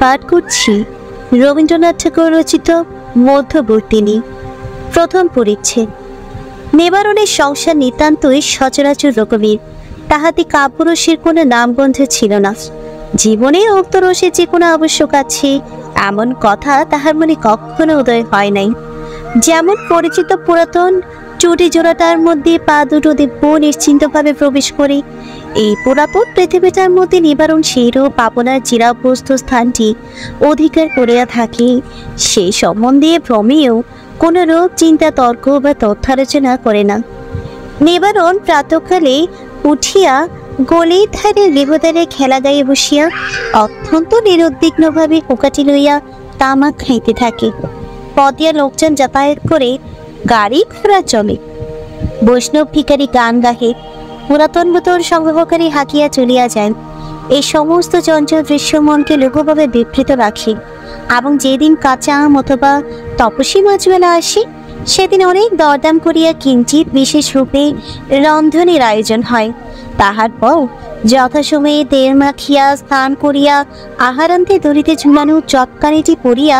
পাঠ করছি রবীন্দ্রনাথ ঠাকুর রচিত মধ্যবর্তিনী। প্রথম পরিচ্ছেদ। নিবারণের সংসার নিতান্তই সচরাচর রকমের। তাহাতে কাব্যরসের কোনো নামগন্ধ ছিল না। জীবনে উক্তরসের যে কোনো আবশ্যক আছে এমন কথা তাহার মনে কখনো উদয় হয় নাই। যেমন পরিচিত পুরাতন চুটি জোড়াটার মধ্যে পা দুটো দিব্য নিশ্চিন্তভাবে প্রবেশ করে, এই পুরাতন পৃথিবীটার মধ্যে নিবারণ সেইরূপ পাবনার চিরাভ্যস্ত স্থানটি অধিকার করিয়া থাকে, সেই সম্বন্ধে ভ্রমেও কোনো রূপ চিন্তা তর্ক বা তথ্যালোচনা করে না। নিবারণ প্রাতঃকালে উঠিয়া গলির ধারে গৃহদ্বারে খেলা গায়ে বসিয়া অত্যন্ত নিরুদ্বিগ্নভাবে পোকাটি লইয়া তামাক খাইতে থাকে। পদিয়া লোকজন যাতায়াত করে, গাড়ি ঘোড়া চলে, বৈষ্ণব ভিখারি গান গাহে, পুরাতন বোতল সংগ্রহকারী হাঁকিয়া চলিয়া যায়। এই সমস্ত চঞ্চল দৃশ্য মনকে লঘুভাবে বিবৃত রাখে। এবং যেদিন কাঁচা আম অথবা তপসী মাছবেলা আসে, সেদিন অনেক দরদাম করিয়া কিঞ্চিত বিশেষ রূপে রন্ধনের আয়োজন হয়। তাহার পর যথাসময়ে তেল মাখিয়া স্নান করিয়া আহারান্তে দড়িতে ঝুলানো চটকানিটি পরিয়া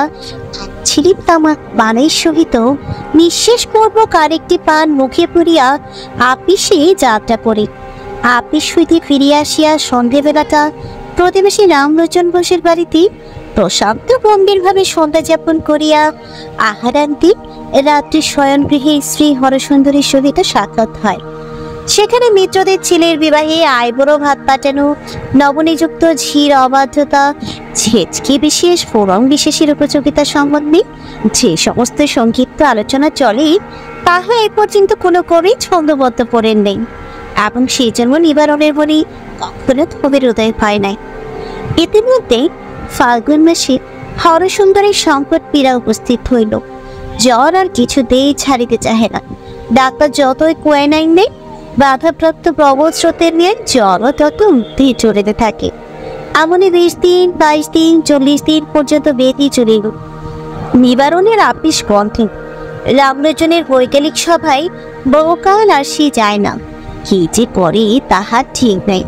ছিলিপ তামাক পানের সহিত নিঃশেষপূর্বক আরেকটি পান মুখে পড়িয়া আপিসে যাত্রা করে। আপিস হইতে ফিরিয়া আসিয়া সন্ধেবেলাটা প্রতিবেশী রামলোচন ঘোষের বাড়িতে প্রশান্ত গম্ভীরভাবে সন্ধ্যা যাপন করিয়া আহারান্তে রাত্রি শয়নগৃহে স্ত্রী হরসুন্দরীর সহিত সাক্ষাৎ হয়। সেখানে মিত্রদের ছেলের বিবাহে আইবুড়ো ভাত পাঠানো, নবনিযুক্ত ঝির অবাধ্যতা, ছেচকি বিশেষ ফোরম বিশেষের উপযোগিতা সম্বন্ধে যে সমস্ত সংক্ষিপ্ত আলোচনা চলে, তাহা এ পর্যন্ত কোনো কবি ছন্দবদ্ধ পড়েন নেই, এবং সেই জন্য নিবারণের মনে কখনো কবির উদয় হয় নাই। ইতিমধ্যে ফাল্গুন মাসে হরসুন্দরীর সংকট পীড়া উপস্থিত হইল। জ্বর আর কিছুতেই ছাড়িতে চাহে না। ডাক্তার যতই কোয়াইনাইন নেই, বাধাপ্রাপ্ত প্রবল স্রোতের নিয়ে জ্বরও তত উঠতে চলিতে থাকে। এমনই 20 দিন, 22 দিন, 40 দিন পর্যন্ত বেঁধে চলিল। নিবারণের আপিস বন্ধ। রামলোচনের বৈকালিক সভায় বহুকাল আসি যায় না। কি যে করে তাহার ঠিক নাই।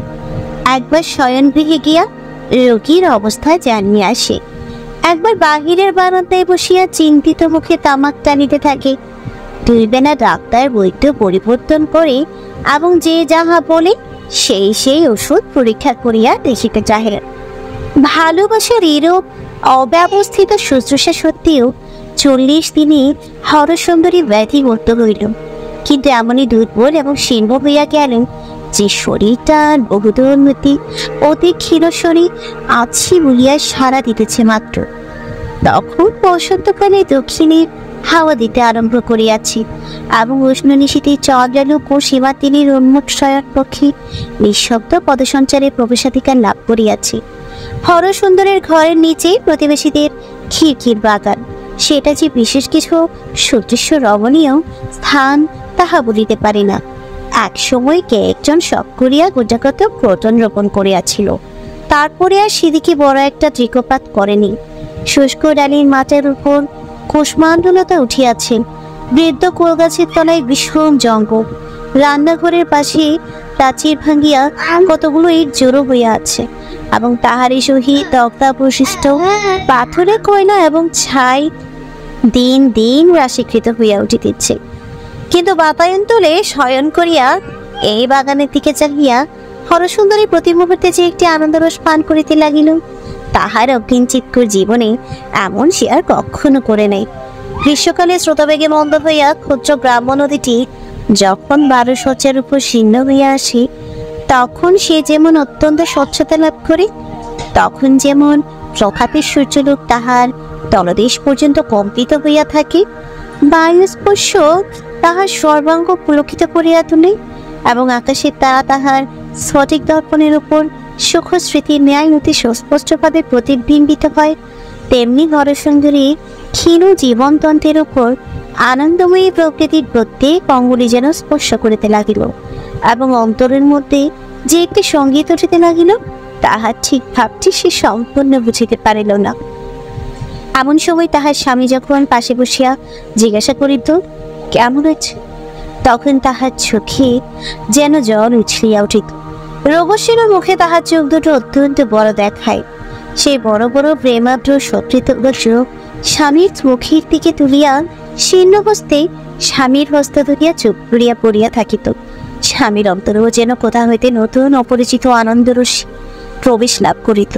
একবার শয়নগৃহে গিয়া রোগীর অবস্থা জানিয়ে আসে, একবার বাহিরের বারান্দায় বসিয়া চিন্তিত মুখে তামাক টানিতে থাকে। দুই বেলা ডাক্তার বৈদ্য পরিবর্তন করে এবং যে যাহা বলে সেই ওষুধ পরীক্ষা করিয়া দেখিতে চাহে। ভালোবাসার এরূপ অব্যবস্থিত শুশ্রূষা সত্ত্বেও 40 দিনে হরসুন্দরী ব্যাধিগ্রস্ত হইল। কিন্তু এমনই দুর্বল এবং শীর্ণ হইয়া গেলেন যে শরীরটার বহুদোন্নতি অতি ক্ষীণ শরীর আছি বলিয়া সারা দিতেছে মাত্র। তখন বসন্তকালে দক্ষিণে হাওয়া দিতে আরম্ভ করিয়াছি এবং উষ্ণ নিশীতে চন্দ্রালোক ও সীমাতিনীর উন্মুট শয়ন পক্ষী নিঃশব্দ পদসঞ্চারে প্রবেশাধিকার লাভ করিয়াছি। হরসুন্দরের ঘরের নিচে প্রতিবেশীদের খিড়কির বাগান। সেটা যে বিশেষ কিছু সুদৃশ্য রমণীয় স্থান তাহা বলিতে পারি না। এক সময় কে একজন শখ করিয়া গোটাকত ক্রোটন রোপণ করিয়াছিল, তারপরে আর সেদিকে বড় একটা দৃকপাত করেনি। শুষ্ক ডালির মাথার উপর কুষ্মাণ্ডলতা উঠিয়াছে। বৃদ্ধ কোল গাছের তলায় বিষম জঙ্গল। রান্নাঘরের পাশে প্রাচীর ভাঙ্গিয়া কতগুলো ইট জড়ো হইয়া আছে এবং তাহারই সহিত দগ্ধাবশিষ্ট পাথরে কয়লা এবং ছাই দিন দিন রাশিকৃত হইয়া উঠিতেছে। কিন্তু বাতায়ন তুলে শয়ন করিয়া এই বাগানের দিকে চাহিয়া হরসুন্দরী প্রতি মুহূর্তে যে একটি আনন্দরস পান করিতে লাগিল, তাহার অগ্নিচিৎকুর জীবনে এমন সে আর কখনো করে নাই। গ্রীষ্মকালে স্রোতবেগে মন্দ হইয়া ক্ষুদ্র গ্রাম্য নদীটি যখন 12 শয্যার উপর শীর্ণ হইয়া আসে, তখন সে যেমন অত্যন্ত স্বচ্ছতা লাভ করে, তখন যেমন প্রভাতের সূর্যলোক তাহার তলদেশ পর্যন্ত কম্পিত হইয়া থাকে, বায়ুস্পর্শ তাহার সর্বাঙ্গ পুলকিত করিয়া তোলে এবং আকাশের তারা তাহার স্ফটিক দর্পণের উপর সুখ স্মৃতির ন্যায় অতি সুস্পষ্টভাবে প্রতিবিম্বিত হয়, তেমনি হরসুন্দরী ক্ষীণ জীবনতন্ত্রের উপর আনন্দময়ী প্রকৃতির প্রত্যেক অঙ্গুলি যেন স্পর্শ করিতে লাগিল এবং অন্তরের মধ্যে যে একটি সঙ্গীত উঠিতে লাগিল, তাহার ঠিক ভাবটি সে সম্পূর্ণ বুঝিতে পারিল না। এমন সময় তাহার স্বামী যখন পাশে বসিয়া জিজ্ঞাসা করিত, কেমন আছে? তখন তাহার চোখে যেন জল উছলিয়া উঠিত। রোগশীল মুখে তাহার চোখ দুটো অত্যন্ত বড় দেখায়। সেই বড় বড় প্রেমাদ্র সকৃত চোখ স্বামীর মুখের দিকে তুলিয়া শীর্ণ হস্তে স্বামীর হস্ত ধরিয়া চুপ করিয়া পড়িয়া থাকিত। স্বামীর অন্তরেও যেন কোথা হইতে নতুন অপরিচিত আনন্দরসী প্রবেশ লাভ করিত।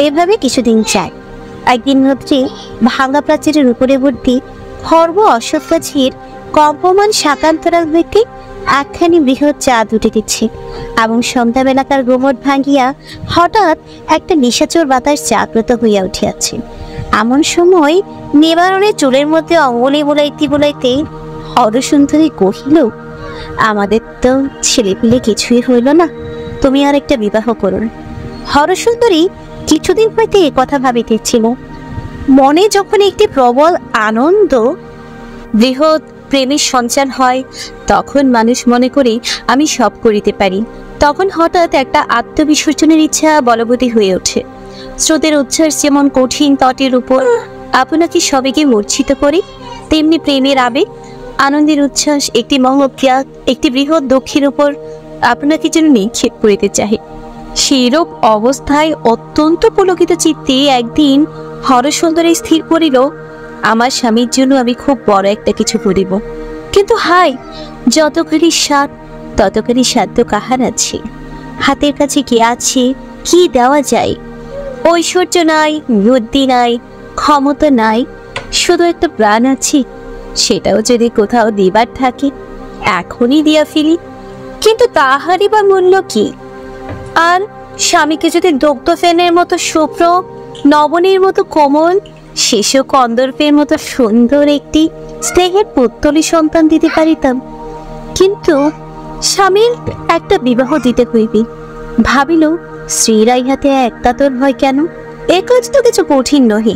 এভাবে কিছুদিন যায়। একদিন রাত্রে ভাঙা প্রাচীরের উপরে ভর্তি খর্ব অশ্বত্থ গাছের কম্পমান শাকান্তরাল হইতে একখানি বৃহৎ চাঁদ উঠে দিচ্ছে এবং সন্ধ্যাবেলাকার গোমট ভাঙিয়া হঠাৎ একটা নিশাচর বাতাস জাগ্রত হইয়া উঠিয়াছে। এমন সময় নিবারণের চুলের মধ্যে অঙ্গুলি বোলাইতে বোলাইতে হরসুন্দরী কহিল, আমাদের তো ছেলেপিলে কিছুই হইল না, তুমি আর একটা বিবাহ করো। হরসুন্দরী কিছুদিন হইতে এ কথা ভাবিতেছিল। মনে যখন একটি প্রবল আনন্দ বৃহৎ প্রেমের সঞ্চার হয় তখন মানুষ মনে করে আমি সব করিতে পারি। তখন হঠাৎ একটা আত্মবিসর্জনের ইচ্ছা বলবতী হয়ে ওঠে। স্রোতের উচ্ছ্বাস যেমন কঠিন তটের উপর আপনাকে সবেগে মূর্ছিত করে, তেমনি প্রেমের আবেগ আনন্দের উচ্ছ্বাস একটি মহৎ একটি বৃহৎ দক্ষির উপর আপনাকে যেন নিক্ষেপ করিতে চাহে। সেইরূপ অবস্থায় অত্যন্ত পুলকিত চিত্তে একদিন হরসুন্দরী স্থির করিল, আমার স্বামীর জন্য আমি খুব বড় একটা কিছু করিব। কিন্তু হাই, যতখানি স্বাদ ততখানি সাধ্য কাহার আছে? হাতের কাছে কি আছে, কি দেওয়া যায়? ঐশ্বর্য নাই, বুদ্ধি নাই, ক্ষমতা নাই, শুধু একটা প্রাণ আছে। সেটাও যদি কোথাও দিবার থাকে এখনই দিয়া ফেলি, কিন্তু তাহারই বা মূল্য কি? আর স্বামীকে যদি দগ্ধ ফেনের মতো শুভ্র, নবনীর মতো কোমল, শিশু কন্দর্পের মতো সুন্দর একটি স্নেহের পুত্তলি সন্তান দিতে পারিতাম, কিন্তু স্বামীর একটা বিবাহ দিতে হইবে। ভাবিল, স্ত্রীরা ইহাতে একতাতর হয় কেন? এ কাজ তো কিছু কঠিন নহে।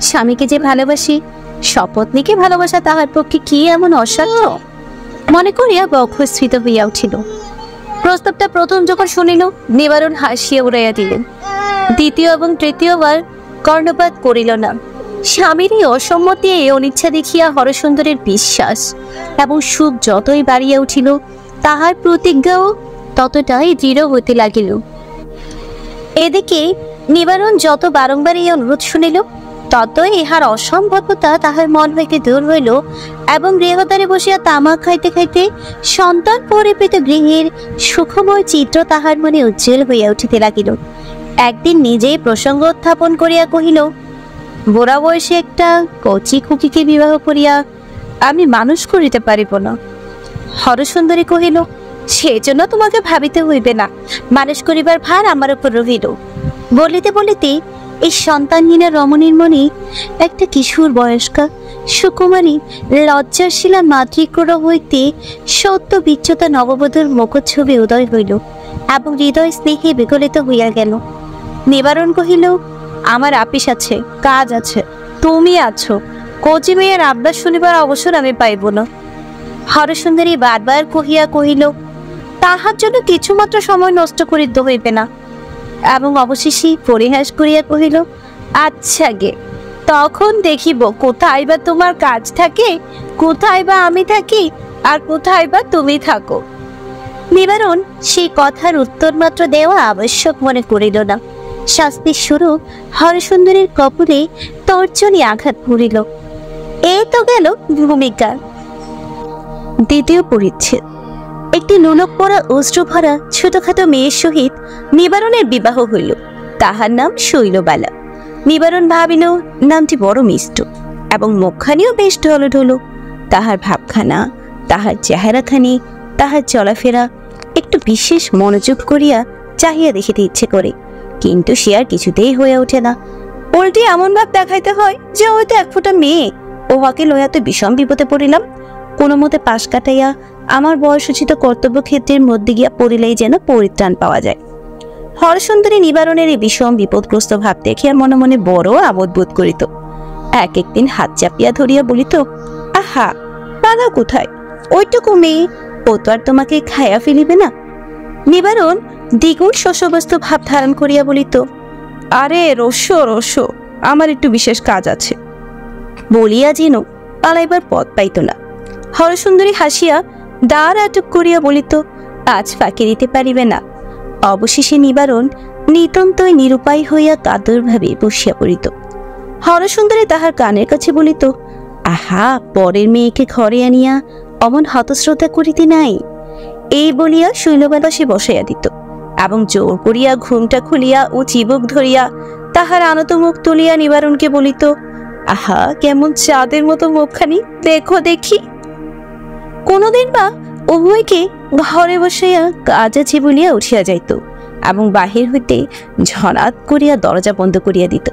স্বামীকে যে ভালোবাসি, শপথনীকে ভালোবাসা তাহার পক্ষে কি এমন অসাধ্য মনে করিয়া বক্ষস্ফীত হইয়া উঠিল। প্রস্তাবটা প্রথম যখন শুনিল, নিবারণ হাসিয়া উড়াইয়া দিলেন। দ্বিতীয় এবং তৃতীয়বার কর্ণপাত করিল না। স্বামীর এই অসম্মতি, এই অনিচ্ছা দেখিয়া হরসুন্দরের বিশ্বাস এবং সুখ যতই বাড়িয়া উঠিল, তাহার প্রতিজ্ঞাও ততটাই দৃঢ় হইতে লাগিল। এদিকে নিবারণ যত বারংবার এই অনুরোধ শুনিল, ততই ইহার অসম্ভবতা তাহার মন হইতে দূর হইল এবং গৃহদ্বারে বসিয়া তামাক খাইতে খাইতে সন্তান পরিবৃত গৃহের সুখময় চিত্র তাহার মনে উজ্জ্বল হইয়া উঠিতে লাগিল। একদিন নিজেই প্রসঙ্গ উত্থাপন করিয়া কহিল, বুড়া বয়সে একটা কচি খুকিকে বিবাহ করিয়া আমি মানুষ করিতে পারিব না। হরসুন্দরী কহিল, সেজন্য তোমাকে ভাবিতে হইবে না, মানুষ করিবার ভার আমার উপর রহিল। বলিতে বলিতে এই সন্তানহীনা রমণীর মনে একটা কিশোর বয়স্কা সুকুমারী লজ্জাশীলা মাতৃক্রোড় হইতে সত্য বিচ্যুতা নববধূর মুখচ্ছবি উদয় হইল এবং হৃদয় স্নেহে বিগলিত হইয়া গেল। নিবারণ কহিল, আমার আপিস আছে, কাজ আছে, তুমি আছো, কচি মেয়ের আবদার শুনিবার অবসর আমি পাইব না। হরসুন্দরী বারবার কহিয়া কহিল, তাহার জন্য কিছুমাত্র সময় নষ্ট করিতে হইবে না, এবং অবশেষে পরিহাস করিয়া কহিল, আচ্ছা গে, তখন দেখিব কোথায় বা তোমার কাজ থাকে, কোথায় বা আমি থাকি, আর কোথায় বা তুমি থাকো। নিবারণ সেই কথার উত্তর মাত্র দেওয়া আবশ্যক মনে করিল না। শাস্তির স্বরূপ হরসুন্দরীর কপলে তর্জনী আঘাত পড়িল। এই তো গেল ভূমিকা। দ্বিতীয় পরিচ্ছেদ। একটি নুনক পরা অশ্রু ভরা ছোটখাটো মেয়ের সহিত নিবারণের বিবাহ হইল। তাহার নাম শৈলবালা। নিবারণ ভাবিল নামটি বড় মিষ্ট এবং মুখখানিও বেশ ঢলঢল। তাহার ভাবখানা, তাহার চেহারাখানি, তাহার চলাফেরা একটু বিশেষ মনোযোগ করিয়া চাহিয়া দেখিতে ইচ্ছে করে, কিন্তু সে আর কিছুতেই হয়ে ওঠে না। উল্টে এমন ভাব দেখাইতে হয় যে হয়তো এক ফোঁটা মেয়ে, উহাকে লইয়া তো বিষম বিপদে পড়িলাম। কোনো মতে পাশ কাটাইয়া আমার বয়সোচিত কর্তব্যক্ষেত্রের মধ্যে গিয়া পড়িলেই যেন পরিত্রাণ পাওয়া যায়। হরসুন্দরী নিবারণের এই বিষম বিপদগ্রস্ত ভাব দেখিয়া মনে মনে বড় আমোদ বোধ করিত। একদিন হাত চাপিয়া ধরিয়া বলিত, আহা, বাধা কোথায়? ওইটুকু মেয়ে, ও তো আর তোমাকে খাইয়া ফেলিবে না। নিবারণ দ্বিগুণ শশব্যস্ত ভাব ধারণ করিয়া বলিত, আরে রস্য রস্য, আমার একটু বিশেষ কাজ আছে, বলিয়া যেন পালাইবার পথ পাইত না। হরসুন্দরী হাসিয়া দ্বার আটক করিয়া বলিত, আজ ফাঁকি দিতে পারিবে না। অবশেষে নিবারণ নিতান্তই নিরুপায় হইয়া কাতরভাবে বসিয়া পড়িত। হরসুন্দরী তাহার কানের কাছে বলিত, আহা, পরের মেয়েকে ঘরে আনিয়া অমন হতশ্রদ্ধা করিতে নাই। এই বলিয়া শৈলবালা সে বসাইয়া দিত এবং জোর করিয়া ঘুমটা খুলিয়া ও চিবুক ধরিয়া তাহার আনত মুখ তুলিয়া নিবারণকে বলিত, আহা, কেমন চাঁদের মতো মুখখানি, দেখো দেখি। কোনদিন বা উভয়কে ঘরে বসাইয়া কাজ আছে বলিয়া উঠিয়া যাইত এবং বাহির হইতে ঝড়াত করিয়া দরজা বন্ধ করিয়া দিত।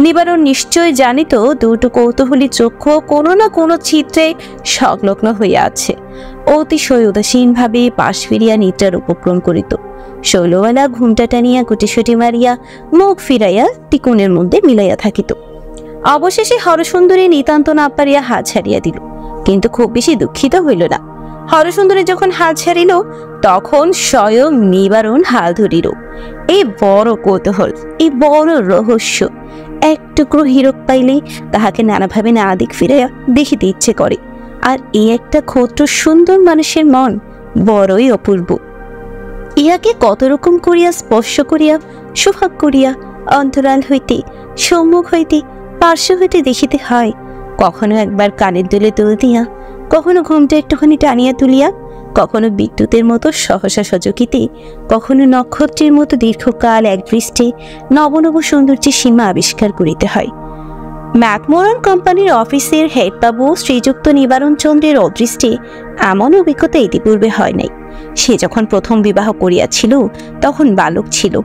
নিবারণ নিশ্চয় জানিত দুটো কৌতূহলী চক্ষু কোনো না কোনো চিত্রে সংলগ্ন হইয়া আছে। অতিশয় উদাসীন ভাবে পাশ ফিরিয়া নিদ্রার উপক্রম করিত। শৈলবালা ঘুমটা টানিয়া কুটিসুটি মারিয়া মুখ ফিরাইয়া টিকুনের মধ্যে মিলাইয়া থাকিত। অবশেষে হরসুন্দরী নিতান্ত না পারিয়া হাত ছাড়িয়া দিল, কিন্তু খুব বেশি দুঃখিত হইল না। হরসুন্দরী যখন হাল ছাড়িল তখন স্বয়ং নিবারণ হাল ধরিল। এই বড় কৌতূহল, এই বড় রহস্য। এক টুকরো হীরক পাইলে তাহাকে নানাভাবে না দিক ফিরাইয়া দেখিতে ইচ্ছে করে। আর এই একটা ক্ষুদ্র সুন্দর মানুষের মন বড়ই অপূর্ব। ইহাকে কত রকম করিয়া স্পর্শ করিয়া, সোহাগ করিয়া, অন্তরাল হইতে, সম্মুখ হইতে, পার্শ্ব হইতে দেখিতে হয়। কখনো একবার কানের দুলে তুল দিয়া, কখনো ঘুমটা একটুখানি টানিয়া তুলিয়া, কখনো বিদ্যুতের মতো সহসা সচকিতে, কখনো নক্ষত্রের মতো দীর্ঘকাল এক দৃষ্টে নবনব সৌন্দর্যের সীমা আবিষ্কার করিতে হয়। ম্যাকমোরান কোম্পানির অফিসের হেডবাবু শ্রীযুক্ত নিবারণ চন্দ্রের অদৃষ্টে এমন অভিজ্ঞতা ইতিপূর্বে হয় নাই। সে যখন প্রথম বিবাহ করিয়াছিল তখন বালক ছিল,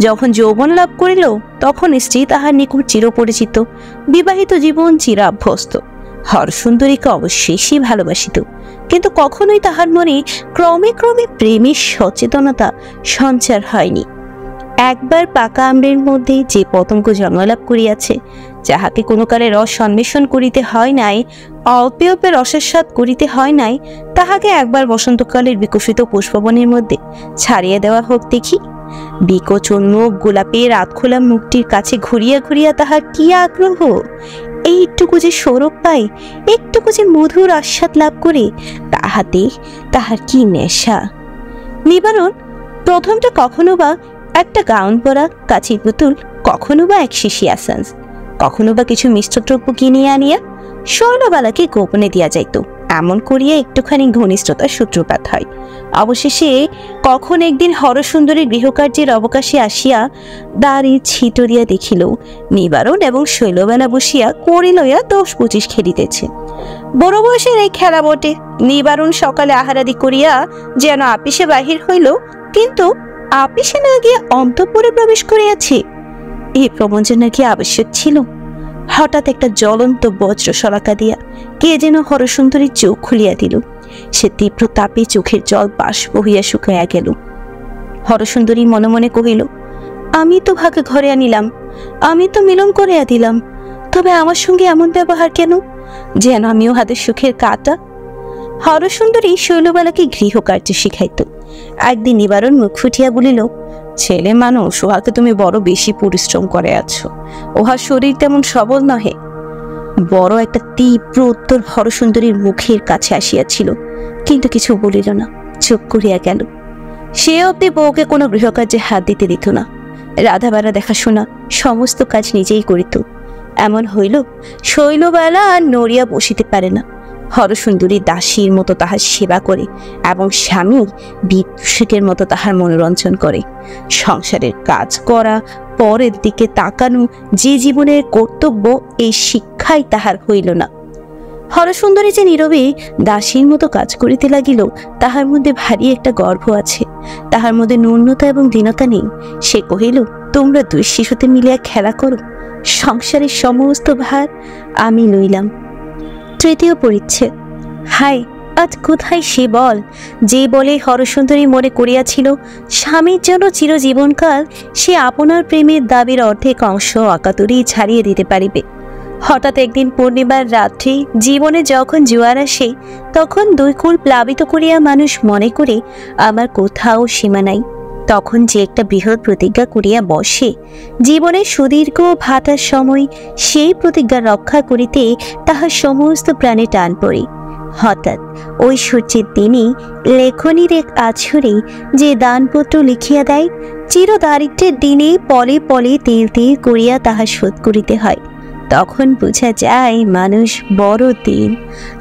যখন যৌবন লাভ করিল তখন স্ত্রী তাহার নিকট চিরপরিচিত, বিবাহিত জীবন চিরাভ্যস্ত। হরসুন্দরীকে অবশ্যই সে ভালোবাসিত, কিন্তু কখনোই তাহার মনে ক্রমে ক্রমে প্রেমের সচেতনতা সঞ্চার হয়নি। একবার পাকা আম্রের মধ্যে যে পতঙ্গ জন্মলাভ করিয়াছে, যাহাকে কোনো কালে রস সন্মিশ্রণ করিতে হয় নাই, অল্পে অল্পে রসাস্বাদ করিতে হয় নাই, তাহাকে একবার বসন্তকালের বিকশিত পুষ্পবনের মধ্যে ছাড়িয়ে দেওয়া হোক দেখি। বিকচোন্মুখ গোলাপের রাতখোলা মুখটির কাছে ঘুরিয়া ঘুরিয়া তাহার কি আগ্রহ! এইটুকু যে সৌরভ পায়, একটুকু যে মধুর আস্বাদ লাভ করে, তাহাতে তাহার কি নেশা! নিবারণ প্রথমটা কখনো বা একটা গাউন পরা কাচির পুতুল, কখনো বা এক শিশি আসান্স, কখনো বা কিছু মিষ্টদ্রব্য কিনিয়া আনিয়া শৈলবালাকে গোপনে দিয়া যাইত। এমন করিয়া একটুখানি ঘনিষ্ঠতার সূত্রপাত হয়। অবশেষে কখন একদিন হরসুন্দরীর গৃহকার্যের অবকাশে আসিয়া দ্বারের ছিটো দিয়া দেখিল নিবারণ এবং শৈলবালা বসিয়া কড়ি লইয়া 10-25 খেলিতেছে। বড় বয়সের এই খেলা বটে। নিবারণ সকালে আহারাদি করিয়া যেন আপিসে বাহির হইল, কিন্তু আপিসে না গিয়া অন্তঃপুরে প্রবেশ করিয়াছে। এই প্রবঞ্চনা কি আবশ্যক ছিল? হঠাৎ একটা জ্বলন্ত বজ্র শলাকা দিয়া কে যেন হরসুন্দরীর চোখ খুলিয়া দিল। সে তীব্র তাপে চোখের জল বাষ্প হইয়া শুকাইয়া গেল। হরসুন্দরী মনে মনে কহিল, আমি তো ভাগে ঘরে আনিলাম, আমি তো মিলন করিয়া দিলাম, তবে আমার সঙ্গে এমন ব্যবহার কেন? যেন আমিও হাতের সুখের কাটা। হরসুন্দরী শৈলবালাকে গৃহকার্য শিখাইত। একদিন নিবারণ মুখ ফুটিয়া বলিল, ছেলে মানুষ, উহাকে তুমি বড় বেশি পরিশ্রম করে আছো, উহার শরীর তেমন সবল নহে। বড় একটা তীব্র উত্তর হরসুন্দরীর মুখের কাছে আসিয়াছিল, কিন্তু কিছু বলিল না, চুপ করিয়া গেল। সে অব্দি বউকে কোনো গৃহকার্যে হাত দিতে দিত না। রাধাবাড়া দেখাশোনা সমস্ত কাজ নিজেই করিত। এমন হইল শৈলবালা আর নড়িয়া বসিতে পারে না। হরসুন্দরী দাসীর মতো তাহার সেবা করে এবং স্বামী বিদূষকের মতো তাহার মনোরঞ্জন করে। সংসারের কাজ করা, পরের দিকে তাকানো যে জীবনের কর্তব্য, এই শিক্ষাই তাহার হইল না। হরসুন্দরী যে নীরবে দাসীর মতো কাজ করিতে লাগিল, তাহার মধ্যে ভারী একটা গর্ব আছে, তাহার মধ্যে ন্যূনতা এবং দীনতা নেই। সে কহিল, তোমরা 2 শিশুতে মিলিয়া খেলা করো, সংসারের সমস্ত ভার আমি লইলাম। 3য় পরিচ্ছেদ। হায়, আজ কোথায় সে বল, যে বলে হরসুন্দরী মনে করিয়াছিল স্বামীর জন্য চিরজীবনকাল সে আপনার প্রেমের দাবির অর্ধেক অংশ অকাতরেই ছাড়িয়ে দিতে পারিবে। হঠাৎ একদিন পূর্ণিমার রাত্রে জীবনে যখন জোয়ার আসে, তখন 2 কূল প্লাবিত করিয়া মানুষ মনে করে আমার কোথাও সীমা নাই। তখন যে একটা বৃহৎ প্রতিজ্ঞা করিয়া বসে, জীবনের সুদীর্ঘ ভাটার সময় সেই প্রতিজ্ঞা রক্ষা করিতে তাহার সমস্ত প্রাণে টান পড়ে। হঠাৎ ওই সূর্যের দিনই লেখনীর এক আছরে যে দানপত্র লিখিয়া দেয়, চির দারিদ্র্যের দিনে পলে পলে তিল তিল করিয়া তাহা শোধ করিতে হয়। তখন বোঝা যায় মানুষ বড় দীন,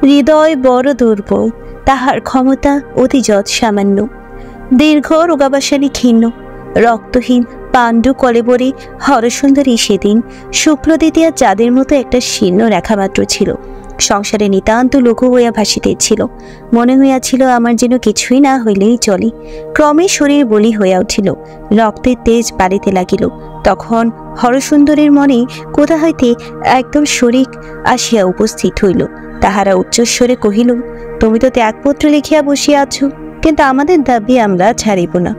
হৃদয় বড় দুর্বল, তাহার ক্ষমতা অতি যৎ সামান্য। দীর্ঘ রোগাবাসানি ক্ষীণ রক্তহীন পাণ্ডু কলেবরে হরসুন্দরী সেদিন শুক্ল দ্বিতীয়া চাঁদের মতো একটা শীর্ণ রেখা মাত্র ছিল। সংসারে নিতান্ত লঘু হইয়া ভাসিতেছিল। মনে হইয়াছিল আমার যেন কিছুই না হইলেই চলে। ক্রমে শরীর বলি হইয়া উঠিল, রক্তের তেজ বাড়িতে লাগিল। তখন হরসুন্দরীর মনে কোথা হইতে একদল শরিক আসিয়া উপস্থিত হইল। তাহারা উচ্চস্বরে কহিল, তুমি তো ত্যাগপত্র লিখিয়া বসিয়া আছো, কিন্তু আমাদের দাবি আমরা ছাড়িব না।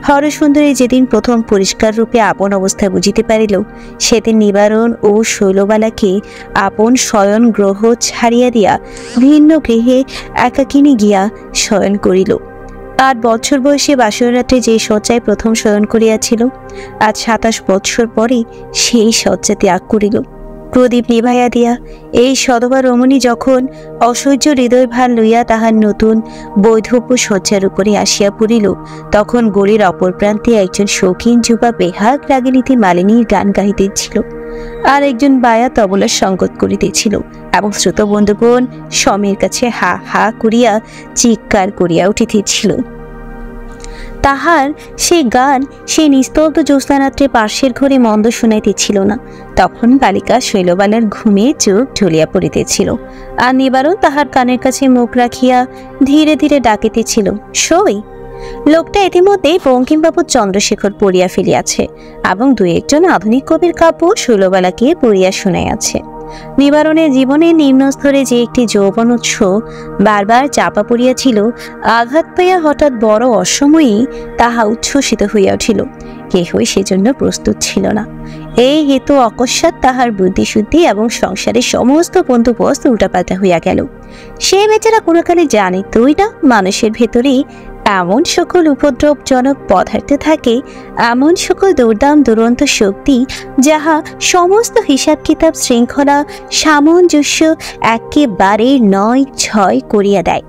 হরসুন্দরী যেদিন প্রথম পরিষ্কার রূপে আপন অবস্থা বুঝিতে পারিল, সেদিন নিবারণ ও শৈলবালাকে আপন শয়ন গ্রহ ছাড়িয়া দিয়া ভিন্ন গৃহে একাকিনী গিয়া শয়ন করিল। 8 বছর বয়সে বাসররাত্রে যে শয্যায় প্রথম শয়ন করিয়াছিল, আজ 27 বৎসর পরে সেই শয্যা ত্যাগ করিল। প্রদীপ নিভাইয়া দিয়া এই সধবা রমণী যখন অসহ্য হৃদয় ভার লইয়া তাহার নতুন বৈধব্য শয্যার উপরে আসিয়া পড়িল, তখন গলির অপর প্রান্তে একজন শৌখিন যুবা বেহাগ রাগিনীতি মালিনীর গান গাইতেছিল, আর একজন বায়া তবলার সঙ্গত করিতেছিল, এবং শ্রোত বন্ধুগণ সমীর কাছে হা হা করিয়া চিৎকার করিয়া উঠিতেছিল। তাহার সেই গান সেই নিস্তব্ধ জ্যোৎস্নারাত্রে পার্শ্বের ঘরে মন্দ শুনাইতেছিল না। তখন বালিকা শৈলবালার ঘুমে চোখ ঢুলিয়া পড়িতেছিল, আর নিবারণ তাহার কানের কাছে মুখ রাখিয়া ধীরে ধীরে ডাকিতেছিল, সই। লোকটা ইতিমধ্যে বঙ্কিমবাবু চন্দ্রশেখর পড়িয়া ফেলিয়াছে, এবং 2-1 আধুনিক কবির কাব্য শৈলবালাকে পড়িয়া শুনাইয়াছে। নিবারণের জীবনের নিম্নস্তরে যে একটি যৌবন উৎস বারবার চাপা পড়িয়াছিল, আঘাত পাইয়া হঠাৎ বড় অসময়েই তাহা উচ্ছ্বসিত হইয়া উঠিল। কেহই সেজন্য প্রস্তুত ছিল না। এই হেতু অকস্মাৎ তাহার বুদ্ধিশুদ্ধি এবং সংসারের সমস্ত বন্দোবস্ত উল্টাপাল্টা হইয়া গেল। সে বেচারা কোনো কালে জানিতই না মানুষের ভেতরেই এমন সকল উপদ্রবজনক পদার্থ থাকে, এমন সকল দুর্দাম দুরন্ত শক্তি, যাহা সমস্ত হিসাব কিতাব শৃঙ্খলা সামঞ্জস্য একেবারে 9-6 করিয়া দেয়।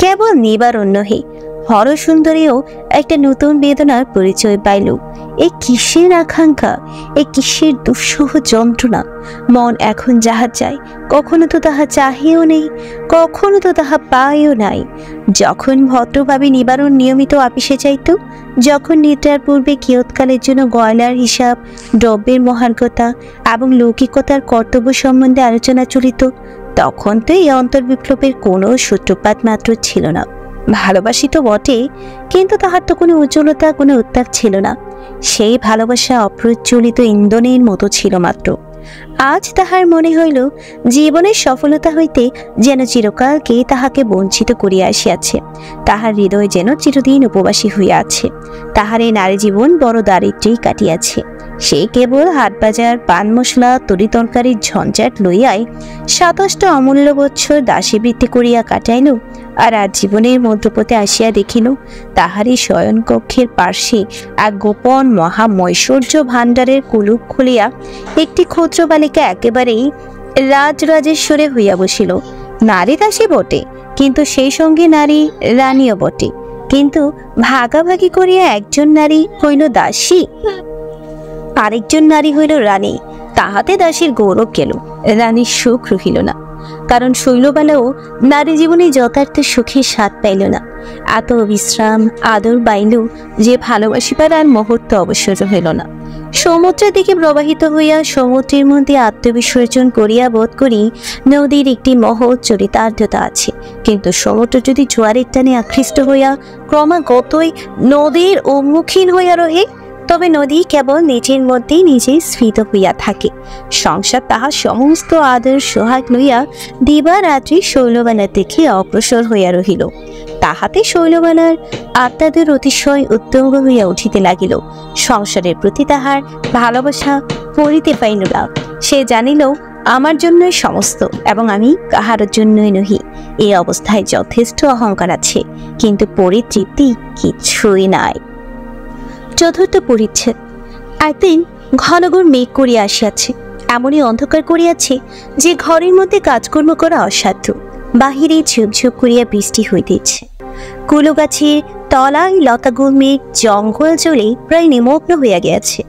কেবল নিবারণ নহে, হরসুন্দরীও একটা নতুন বেদনার পরিচয় পাইল। এই কিসের আকাঙ্ক্ষা, এই কিসের দুঃসহ যন্ত্রণা। মন এখন যাহা চায়, কখনো তো তাহা চাহিও নেই, কখনো তো তাহা পায়ও নাই। যখন ভদ্রভাবে নিবারণ নিয়মিত আপিসে যাইত, যখন নিদ্রার পূর্বে কিয়ৎকালের জন্য গয়লার হিসাব, দ্রব্যের মহার্ঘতা এবং লৌকিকতার কর্তব্য সম্বন্ধে আলোচনা চলিত, তখন তো এই অন্তর্বিপ্লবের কোনো সূত্রপাত মাত্র ছিল না। ভালোবাসি তো বটে, কিন্তু তাহার তো কোনো উজ্জ্বলতা, কোনো উত্তাপ ছিল না। সেই ভালোবাসা অপ্রজ্বলিত ইন্ধনের মতো ছিল মাত্র। আজ তাহার মনে হইল জীবনের সফলতা হইতে যেন চিরকালকে তাহাকে বঞ্চিত করিয়া আসিয়াছে। তাহার হৃদয় যেন চিরদিন উপবাসী হইয়া আছে। তাহার এই নারী জীবন বড় দারিদ্র্যেই কাটিয়াছে। সে কেবল হাট বাজার, পান মশলা, তরি তরকারির ঝঞ্ঝাট লইয়াই 27টা অমূল্য বৎসর দাসীবৃত্তি করিয়া কাটাইল। আর আজ জীবনের মধ্যপথে আসিয়া দেখিল, তাহারই শয়নকক্ষের পার্শ্বে এক গোপন মহামৈশ্বর্য ভাণ্ডারের কুলুপ খুলিয়া একটি ক্ষুদ্র বালিকা একেবারেই রাজরাজেশ্বরে হইয়া বসিল। নারী দাসী বটে, কিন্তু সেই সঙ্গে নারী রানীও বটে। কিন্তু ভাগাভাগি করিয়া একজন নারী হইল দাসী, আরেকজন নারী হইল রানী। তাহাতে দাসীর গৌরব গেল, রানীর সুখ রহিল না। কারণ শৈলবালাও নারী জীবনে যথার্থ সুখের স্বাদ পাইল না। এত বিশ্রাম আদর পাইল যে ভালোবাসিবার আর মুহূর্ত অবসর হইল না। সমুদ্রের দিকে প্রবাহিত হইয়া সমুদ্রের মধ্যে আত্মবিসর্জন করিয়া বোধ করি নদীর একটি মহৎ চরিতার্থতা আছে। কিন্তু সমুদ্র যদি জোয়ারের টানে আকৃষ্ট হইয়া ক্রমাগতই নদীর উন্মুখীন হইয়া রহে, তবে নদী কেবল নিজের মধ্যেই নিজেই স্ফীত হইয়া থাকে। সংসার তাহার সমস্ত আদর সোহাগ লইয়া দিবা রাত্রি শৈলবালার দিকে অগ্রসর হইয়া রহিল। তাহাতে শৈলবালার আত্মাদের অতিশয় উত্তঙ্গ হইয়া উঠিতে লাগিল। সংসারের প্রতি তাহার ভালোবাসা পড়িতে পাইল না। সে জানিল আমার জন্যই সমস্ত, এবং আমি কাহার জন্যই নহি। এই অবস্থায় যথেষ্ট অহংকার আছে, কিন্তু পরিতৃপ্তি কিছুই নাই। চতুর্থ পরিচ্ছেদ। একদিন ঘনঘোর মেঘ করিয়া আসিয়াছে, এমনই অন্ধকার করিয়াছে যে ঘরের মধ্যে কাজকর্ম করা অসাধ্য। বাহিরে ঝুপঝুপ করিয়া বৃষ্টি হইতেছে। কুলো গাছের তলায় লতাগুল্মে জঙ্গল জলে প্রায় নিমগ্ন হইয়া গিয়াছে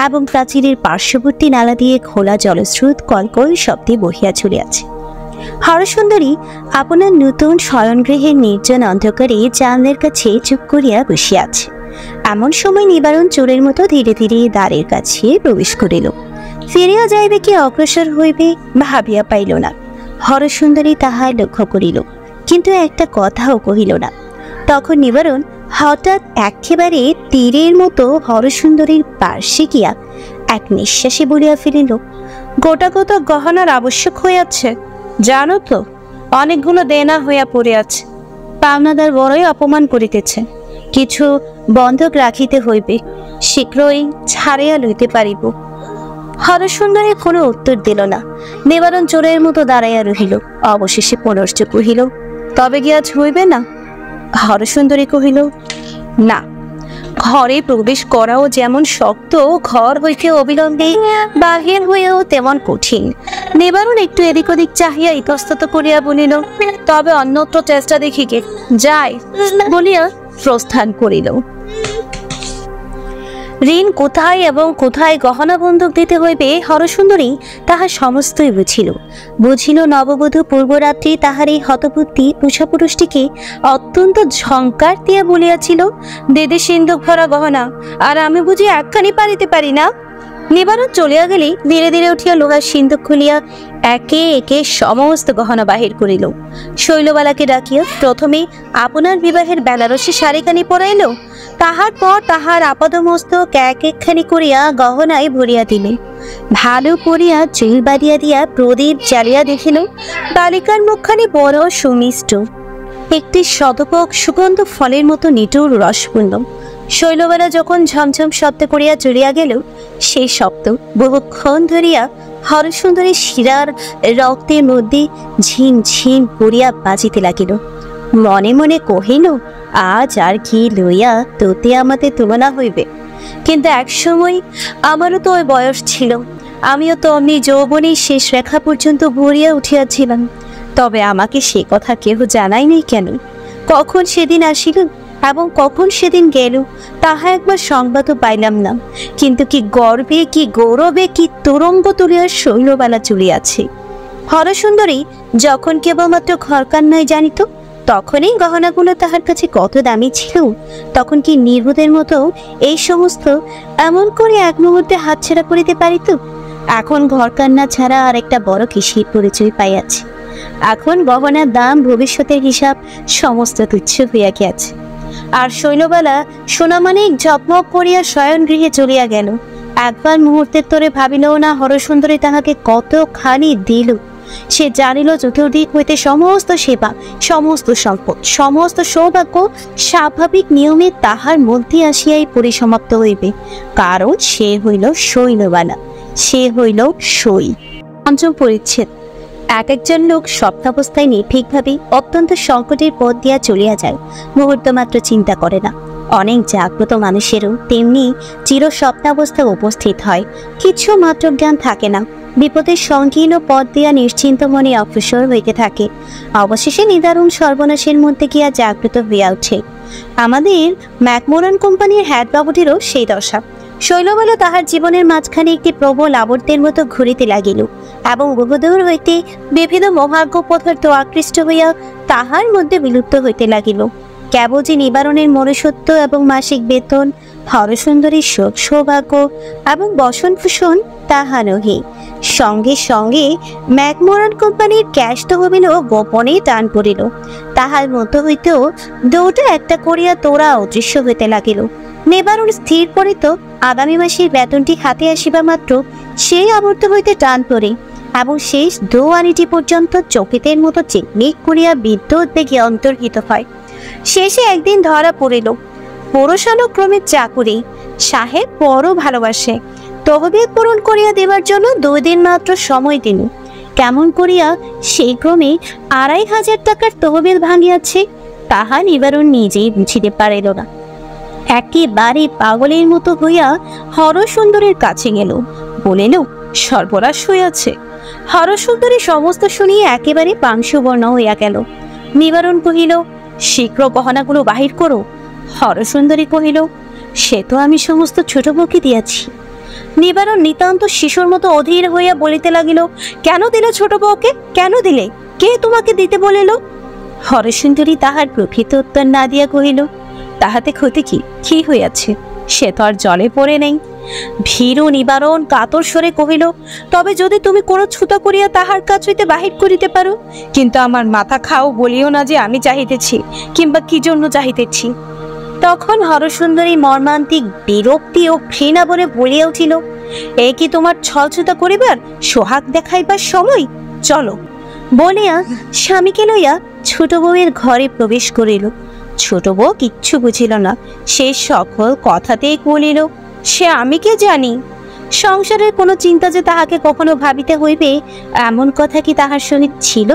এবং প্রাচীরের পার্শ্ববর্তী নালা দিয়ে খোলা জলস্রোত কলকল শব্দে বহিয়া চলিয়াছে। হরসুন্দরী আপনার নতুন শয়নগৃহের নির্জন অন্ধকারে জানলার কাছে চুপ করিয়া বসিয়া আছে। এমন সময় নিবারণ চোরের মতো ধীরে ধীরে দ্বারের কাছে প্রবেশ করিল। ফিরিয়া যাইবে কি অগ্রসর হইবে ভাবিয়া পাইল না। হরসুন্দরী তাহার লক্ষ্য করিল, কিন্তু একটা কথাও কহিল না। তখন নিবারণ হঠাৎ একেবারে তীরের মতো হরসুন্দরীর পার্শ্বে গিয়া এক নিঃশ্বাসে বলিয়া ফেলিল, গোটাগত গহনার আবশ্যক হইয়াছে, জানো তো অনেকগুলো দেনা হইয়া পড়িয়াছে। পাওনাদার বড়ই অপমান করিতেছে, কিছু বন্ধক রাখিতে হইবে, শীঘ্রই ছাড়িয়া লইতে পারিব। হরসুন্দরী কোনো উত্তর দিল না। নিবারণ চোরের মতো দাঁড়াইয়া রহিল। অবশেষে পুনশ্চ কহিল, তবে কি আজ হইবে না? হরসুন্দরী কহিল, না, ঘরে প্রবেশ করাও যেমন শক্ত, ঘর হইতে অবিলম্বে বাহির হইয়াও তেমন কঠিন। নিবারণ একটু এদিক ওদিক চাহিয়া ইতস্তত করিয়া বলিল, তবে অন্যত্র চেষ্টা দেখিকে যাই বলিয়া প্রস্থান করিল। ঋণ কোথায় এবং কোথায় গহনা বন্ধক দিতে হইবে হরসুন্দরী তাহার সমস্তই বুঝিল। নববধূ পূর্বরাত্রি তাহার এই হতবুদ্ধি পুরুষটিকে অত্যন্ত ঝংকার দিয়া বলিয়াছিল, দিদি সিন্ধুক ভরা গহনা, আর আমি বুঝি একখানি পারিতে পারি না। নিবারণ চলিয়া গেলে ধীরে ধীরে উঠিয়া লোহার সিন্ধুক খুলিয়া একে একে সমস্ত গহনা বাহির করিল। শৈলবালাকে ডাকিয়া প্রথমে আপনার বিবাহের বেনারসি শাড়িখানি পরাইল, তাহার পর তাহার আপাদমস্তক এক একখানি করিয়া গহনায় ভরিয়া দিলে। ভালো করিয়া চুল বাঁধিয়া দিয়া প্রদীপ জ্বালিয়া দেখিল বালিকার মুখখানি বড় সুমিষ্ট, একটি শতপক সুগন্ধ ফলের মতো নিটুর রসপূর্ণ। শৈলবালা যখন ঝমঝম শব্দ করিয়া চলিয়া গেল, সেই শব্দ বহুক্ষণ ধরিয়া হরসুন্দরীর শিরার রক্তের মধ্যে ঝিমঝিম করিয়া বাজিতে লাগিল। মনে মনে কহিল, আজ আর কি লইয়া তোতে আমাদের তুলনা হইবে। কিন্তু এক সময় আমারও তো ওই বয়স ছিল, আমিও তো অমনি যৌবনের শেষ রেখা পর্যন্ত ভরিয়া উঠিয়াছিলাম। তবে আমাকে সে কথা কেহ জানাই নাই কেন? কখন সেদিন আসিল এবং কখন সেদিন গেল তাহা একবার সংবাদও পাইলাম না। কিন্তু কি গর্বে, কি গৌরবে, কি তরঙ্গ তুলিয়া শৈলবালা চলিয়াছে। হরসুন্দরী যখন কেবলমাত্র ঘরকান্নায় জানিত, তখনই গহনাগুলো তাহার কাছে কত দামি ছিল। তখন কি নির্বোধের মতো এই সমস্ত এমন করে এক মুহূর্তে হাতছাড়া করিতে পারিত? এখন ঘরকান্না ছাড়া আর একটা বড় কিসের পরিচয় পাইয়াছে। এখন গহনার দাম, ভবিষ্যতের হিসাব সমস্ত তুচ্ছ হইয়া গিয়াছে। আর শৈলবালা সোনামানিক ঝকমক করিয়া শয়ন গৃহে চলিয়া গেল। একবার মুহূর্তের তরে ভাবিলও না হরসুন্দরী তাহাকে কতখানি দিল। সে জানিল চতুর্দিক হইতে সমস্ত সেবা, সমস্ত সম্পদ, সমস্ত সৌভাগ্য স্বাভাবিক নিয়মে তাহার মধ্যে আসিয়াই পরিসমাপ্ত হইবে, কারণ সে হইল শৈলবালা, সে হইল সই। পঞ্চম পরিচ্ছেদ। এক একজন লোক স্বপ্নাবস্থায় নির্ভীকভাবে অত্যন্ত সংকটের পথ দিয়া চলিয়া যায়, মুহূর্তমাত্র চিন্তা করে না। অনেক জাগ্রত মানুষেরও তেমনি চির স্বপ্নাবস্থায় উপস্থিত হয়, কিছু মাত্র জ্ঞান থাকে না, বিপদের সংকীর্ণ পথ দিয়া নিশ্চিন্ত মনে অগ্রসর হইতে থাকে, অবশেষে নিদারুণ সর্বনাশের মধ্যে গিয়া জাগ্রত হইয়া ওঠে। আমাদের ম্যাকমোরান কোম্পানির হ্যাটবাবুটিরও সেই দশা। শৈলবালা তাহার জীবনের মাঝখানে একটি প্রবল আবর্তের মতো ঘুরিতে লাগিল এবং বহুদূর হইতে বিভিন্ন মহাজ্ঞ পদার্থ আকৃষ্ট হইয়া তাহার মধ্যে বিলুপ্ত হইতে লাগিল। কেবল যে নিবারণের মনুষ্যত্ব এবং মাসিক বেতন, হরসুন্দরীর শোক সৌভাগ্য এবং বসনভূষণ তাহা নহে, সঙ্গে সঙ্গে ম্যাকমোরান কোম্পানির ক্যাশ তহবিলও গোপনে টান পড়িল। তাহার মতো হইতেও দুটা একটা করিয়া তোরা অদৃশ্য হইতে লাগিল। নিবারণ স্থির করিত আগামী মাসের বেতনটি হাতে আসিবা মাত্র সেই আবর্ত হইতে টান পড়ে এবং শেষ দু আনিটি পর্যন্ত চকিতের মতো চিকমিক করিয়া বিদ্যুৎ বেগে অন্তর্হিত হয়। শেষে একদিন ধরা পড়িল পৌরসানুক্রমের চাকুরি। সাহেব বড় ভালোবাসে, তহবিল পূরণ করিয়া দেবার জন্য 2 দিন মাত্র সময় দিল। কেমন করিয়া সেই ক্রমে 2500 টাকার তহবিল ভাঙিয়াছে তাহা নিবারণ নিজেই বুঝিতে পারিল না। একেবারে পাগলের মতো হইয়া হরসুন্দরীর কাছে গেল, বলিল, সর্বনাশ হইয়াছে। হরসুন্দরী সমস্ত শুনিয়ে একেবারে পাংশুবর্ণ হইয়া গেল। নিবারণ কহিল, শীঘ্র গহনাগুলো বাহির করো। হরসুন্দরী কহিল, সে তো আমি সমস্ত ছোট বউকে দিয়াছি। নিবারণ নিতান্ত শিশুর মতো অধীর হইয়া বলিতে লাগিল, কেন দিলে ছোট বউকে, কেন দিলে, কে তোমাকে দিতে বলিল? হরসুন্দরী তাহার প্রকৃত উত্তর না দিয়া কহিল, তাহাতে ক্ষতি কি, কি হইয়াছে, সে তো আর জলে পড়ে নেই। ভীরু নিবারণ কাতর স্বরে কহিল, তবে যদি তুমি কোনো ছুতা করিয়া তাহার কাছ হইতে বাহির করিতে পারো, কিন্তু আমার মাথা খাও বলিও না যে আমি চাহিতেছি কিংবা কি জন্য চাহিতেছি। তখন হরসুন্দরী মর্মান্তিক বিরক্তি ও ঘৃণা বলে বলিয়া উঠিল, এ কি তোমার ছলছুতা করিবার, সোহাগ দেখাইবার সময়? চলো। বলিয়া স্বামীকে লইয়া ছোট বউয়ের ঘরে প্রবেশ করিল। ছোট বউ কিচ্ছু বুঝিল না, সে সকল কথাতেই বলিল, সে আমি কে জানি, সংসারের কোনো চিন্তা যে তাহাকে কখনো ভাবিতে হইবে এমন কথা কি তাহার সহিত ছিল?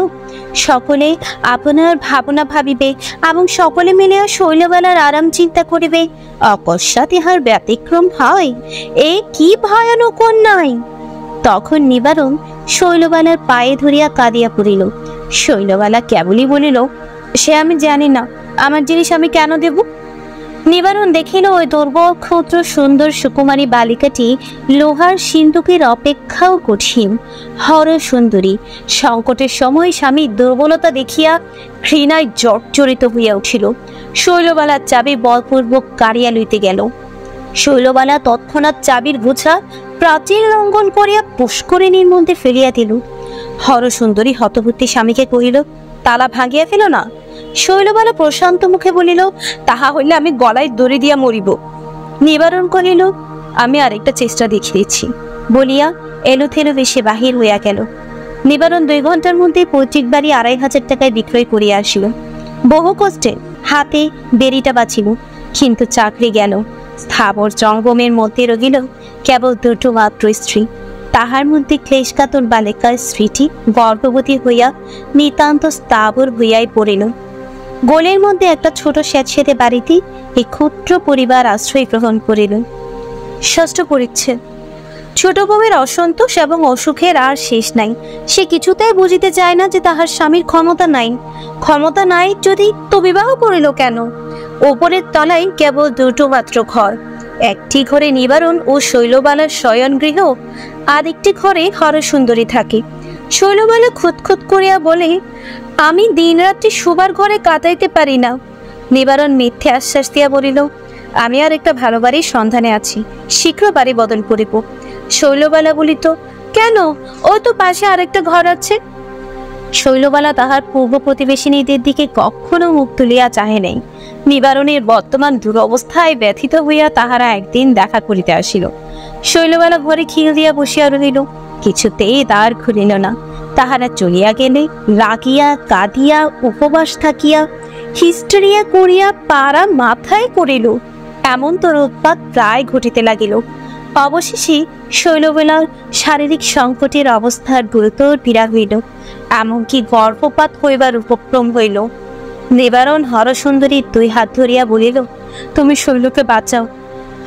সকলে আপনার ভাবনা ভাবিবে এবং সকলে মিলিয়া শৈলবালার আরাম চিন্তা করিবে, অকস্মাৎ ইহার ব্যতিক্রম হয়, এ কি ভয়ানক অন্যায়। তখন নিবারণ শৈলবালার পায়ে ধরিয়া কাঁদিয়া পড়িল। শৈলবালা কেবলই বলিল, সে আমি জানি না, আমার জিনিস আমি কেন দেব? নিবারণ দেখিল ওই দুর্বল ক্ষুদ্র সুন্দর সুকুমারী বালিকাটি লোহার সিন্ধুকের অপেক্ষাও কঠিন। হরসুন্দরী সংকটের সময় স্বামীর দুর্বলতা দেখিয়া ঘৃণায় জর্জরিত হইয়া উঠিল। শৈলবালার চাবি বলপূর্বক কাড়িয়া লইতে গেল। শৈলবালা তৎক্ষণাৎ চাবির গোছা প্রাচীর লঙ্ঘন করিয়া পুষ্করিণীর মধ্যে ফেলিয়া দিল। হরসুন্দরী হতবুদ্ধি স্বামীকে কহিল, তালা ভাঙিয়া ফেল না। শৈলবালা প্রশান্ত মুখে বলিল, তাহা হইলে আমি গলায় দড়ি দিয়া মরিব। নিবারণ কহিল, আমি আরেকটা চেষ্টা দেখিয়েছি বলিয়া এলোথেলো বেশে বাহির হইয়া গেল। নিবারণ 2 ঘন্টার মধ্যে পৈতৃক বাড়ি 2500 টাকায় বিক্রয় করিয়া আসিল। বহু কষ্টে হাতে বেরিটা বাঁচিল, কিন্তু চাকরি গেল। স্থাবর জঙ্গমের মধ্যে রহিল কেবল 2টো মাত্র স্ত্রী। তাহার মধ্যে ক্লেশকাতর বালিকার স্ত্রীটি গর্ভবতী হইয়া নিতান্ত স্থাবর হইয়াই পড়িল। গোলের মধ্যে একটা ছোট স্যাঁতসেঁতে বাড়িতে এই ক্ষুদ্র পরিবার আশ্রয় গ্রহণ করিল। 6ষ্ঠ পরিচ্ছেদ। ছোট বউয়ের অসন্তোষ এবং অসুখের আর শেষ নাই। সে কিছুতেই বুঝিতে চায় না যে তাহার স্বামীর ক্ষমতা নাই। ক্ষমতা নাই যদি তো বিবাহ করিল কেন? ওপরের তলায় কেবল 2টো মাত্র ঘর। একটি ঘরে নিবারণ ও শৈলবালার শয়ন গৃহ, আর একটি ঘরে হরসুন্দরী থাকে। শৈলবালা খুঁতখুত করিয়া বলে, আমি দিন রাত্রি শোবার ঘরে কাটাইতে পারি না। নিবারণ মিথ্যে আশ্বাস দিয়া বলিল, আমি আর একটা ভালো বাড়ির সন্ধানে আছি, শীঘ্র বাড়ি বদল করিব। শৈলবালা বলিত, কেন, ওই তো পাশে আরেকটা ঘর আছে। শৈলবালা তাহার পূর্ব প্রতিবেশিনীদের দিকে কখনো মুখ তুলিয়া চাহে নাই। নিবারণের বর্তমান দুরবস্থায় ব্যথিত হইয়া তাহারা একদিন দেখা করিতে আসিল। শৈলবালা ঘরে খিল দিয়া বসিয়া রহিল, কিছুতেই দ্বার খুলিল না। তাহারা চলিয়া গেলে রাগিয়া কাঁদিয়া উপবাস থাকিয়া হিস্টেরিয়া করিয়া পাড়া মাথায় করিল। এমন তোর উৎপাত প্রায় ঘটিতে লাগিল। অবশেষে শৈলবালার শারীরিক সংকটের অবস্থার গুরুতর পীড়া হইল, এমনকি গর্ভপাত হইবার উপক্রম হইল। নিবারণ হরসুন্দরীর 2 হাত ধরিয়া বলিল, তুমি শৈলকে বাঁচাও।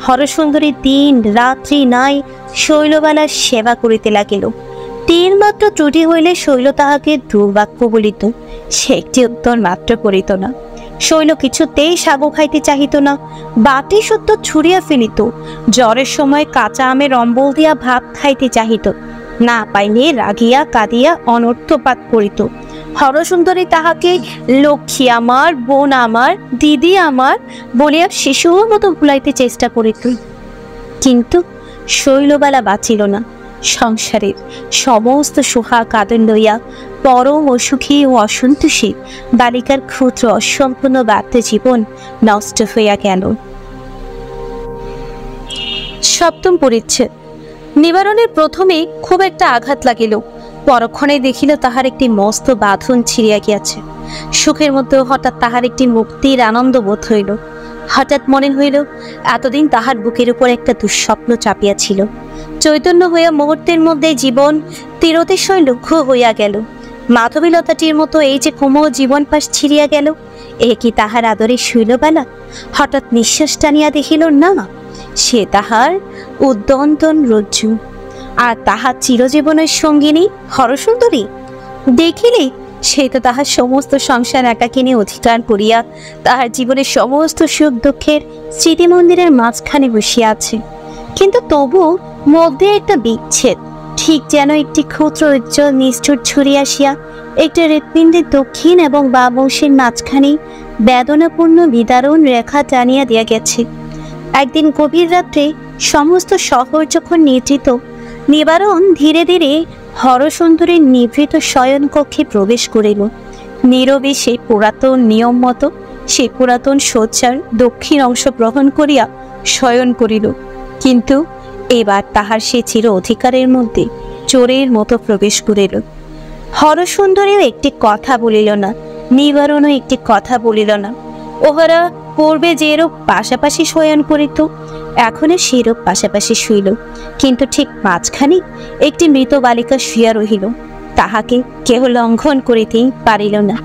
হরসুন্দরী দিন রাত্রি নাই শৈলবালার সেবা করিতে লাগিল। 3 মাত্র ত্রুটি হইলে শৈল তাহাকে দুর্বাক্য বলিত, সে একটি উত্তর মাত্র করিত না। শৈল কিছুতেই সাগু খাইতে চাহিত না, বাটি সত্য ছুড়িয়া ফেলিত। জ্বরের সময় কাঁচা আমের অম্বল দিয়া ভাত খাইতে চাহিত, না পাইলে রাগিয়া কাঁদিয়া অনর্থপাত করিত। হরসুন্দরী তাহাকে লক্ষ্মী আমার, বোন আমার, দিদি আমার বলিয়া শিশুর মতো ভুলাইতে চেষ্টা করিত, কিন্তু শৈলবালা বাঁচিল না। সংসারের সমস্ত সোহাগ আদর লইয়া পরম অসুখী ও অসন্তোষী বালিকার ক্ষুদ্র অসম্পূর্ণ ব্যর্থ জীবন নষ্ট হইয়া গেল। 7ম পরিচ্ছেদ। নিবারণের প্রথমে খুব একটা আঘাত লাগিল, পরক্ষণে দেখিল তাহার একটি মস্ত বাঁধন ছিঁড়িয়া গিয়াছে। সুখের মধ্যে হঠাৎ তাহার একটি মুক্তির আনন্দ বোধ হইল। হঠাৎ মনে হইল এতদিন তাহার বুকের উপর একটা দুঃস্বপ্ন চাপিয়া ছিল। চৈতন্য হইয়া মুহূর্তের মধ্যে জীবন তীরতিশয় লক্ষ্য হইয়া গেল। মাধবীলতাটির মতো এই যে কোমল জীবন পাশ ছিঁড়িয়া গেল, এ কি তাহার আদরে শৈলবালা? হঠাৎ নিঃশ্বাস টানিয়া দেখিল, না, সে তাহার উদ্দন্তন রজ্জু, আর তাহার চিরজীবনের সঙ্গিনী হরসুন্দরী। দেখিলে সে তো তাহার সমস্ত সংসার একাকিনী অধিকার করিয়া তাহার জীবনের সমস্ত সুখ দুঃখের স্মৃতি মন্দিরের মাঝখানে বসিয়া আছে। কিন্তু তবু মধ্যে একটা বিচ্ছেদ, ঠিক যেন একটি ক্ষুদ্র উজ্জ্বল নিষ্ঠুর ছুরি আসিয়া একটা হৃৎপিণ্ডের দক্ষিণ এবং বাম অংশের মাঝখানে বেদনাপূর্ণ বিদারণ রেখা টানিয়া দিয়া গেছে। একদিন গভীর রাত্রে সমস্ত শহর যখন নিদ্রিত, নিবারণ ধীরে ধীরে হরসুন্দরীর নিভৃত শয়নকক্ষে প্রবেশ করিল। নীরবে সেই পুরাতন নিয়ম মতো সেই পুরাতন শয্যার দক্ষিণ অংশ গ্রহণ করিয়া শয়ন করিল। কিন্তু এবার তাহার সে চির অধিকারের মধ্যে চোরের মতো প্রবেশ করিল। হরসুন্দরীও একটি কথা বলিল না, নিবারণও একটি কথা বলিল না। ওহারা পূর্বে যেরূপ পাশাপাশি শয়ন করিত, এখনো সেরূপ পাশাপাশি শুইল, কিন্তু ঠিক মাঝখানে একটি মৃত বালিকা শুইয়া রহিল। তাহাকে কেহ লঙ্ঘন করিতেই পারিল না।